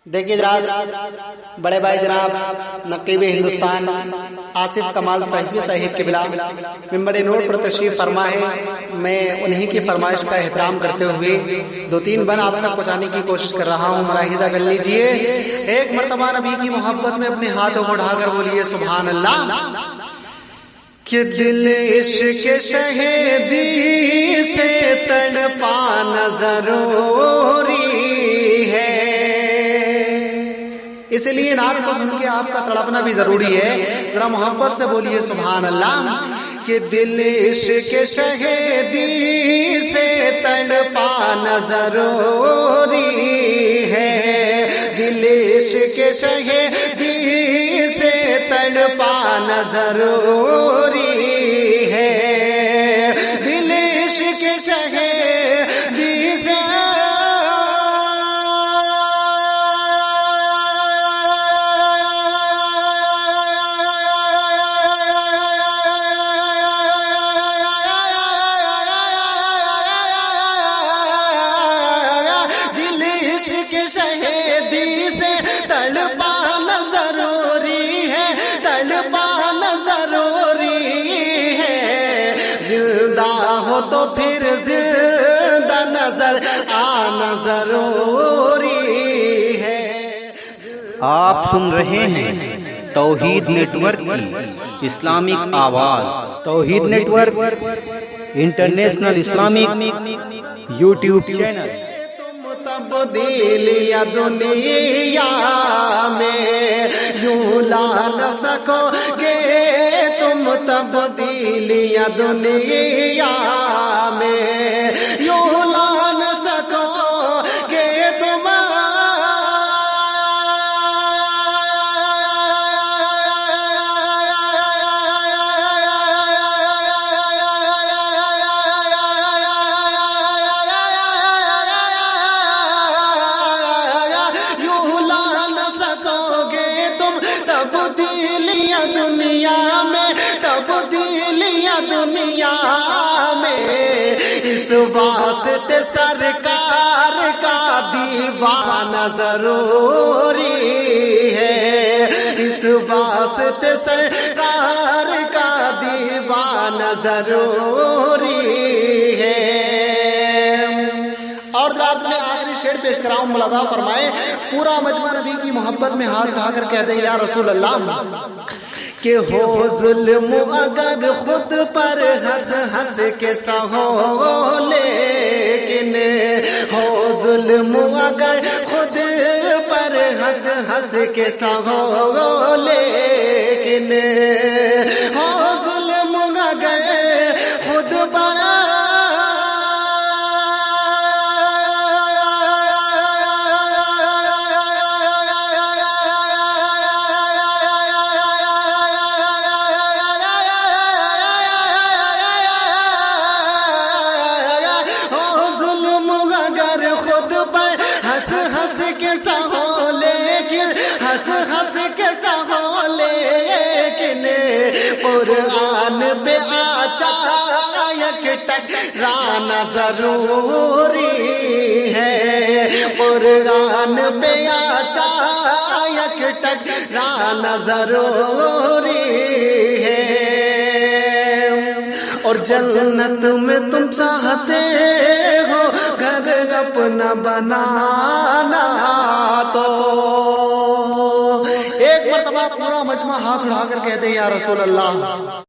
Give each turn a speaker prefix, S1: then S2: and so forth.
S1: دیکھیے جناب، بڑے بھائی جناب نقیب ہندوستان آصف کمال صاحب کے بلا ممبر نور پر تشریف فرما ہے۔ میں انہی کی فرمائش کا احترام کرتے ہوئے دو تین بن آپ تک پہنچانے کی کوشش کر رہا ہوں، ملاحظہ کر لیجئے۔ ایک مرتبہ نبی کی محبت میں اپنے ہاتھوں کو اٹھا کر بولیے سبحان اللہ۔ کہ دل عشق شہیدی سے تڑپانا ضروری ہے، اس لیے نعت کو سن کے آپ کا تڑپنا بھی ضروری ہے۔ ذرا محبت سے بولیے سبحان اللہ۔ کہ دل عشق شہیدی سے تڑپانا ضروری ہے، دل عشق شہیدی سے تڑپانا ضروری ہے، دل عشق شہیدی سے شہیدی سے تڑپانا ضروری ہے، تڑپانا ضروری ہے، زندہ ہو تو پھر زندہ نظر آنا ضروری ہے۔
S2: آپ سن رہے ہیں توحید نیٹ ورک کی اسلامک آواز۔ Tawheed network international Islamic YouTube channel.
S1: تبدیلیاں دنیا میں یوں لا نہ سکو گے تم، تبدیلیاں دنیا میں یوں لا نہ سکو گے تم، دنیا میں تبدیلیاں دنیا میں، اس واسطے سرکار کا دیوانہ ضروری ہے، اس واسطے سرکار کا دیوانہ ضروری ہے۔ اور رات میں آخری شعر پیش کراؤں، ملاحظہ فرمائے پورا مجمع نبی کی محبت میں ہاتھ اٹھا کر کہہ دے یا رسول اللہ۔ کہ ہو ظلم اگر خود پر ہنس ہنس کے سہو، لیکن ہو ظلم اگر خود پر ہنس ہنس کے سہو، لیکن ہو ظلم اگر خود پر ہنس کے سہو، لیکن ہنس ہنس کے سہو، لیکن قرآن پہ آچا یک ٹکرانا ضروری ہے، قرآن پہ آچا یک ٹکرانا ضروری ہے۔ اور جنت میں تم چاہتے ہو گھر اپنا بنانا، تو ایک مرتبہ پورا مجمع ہاتھ اٹھا کر کہتے یا رسول اللہ۔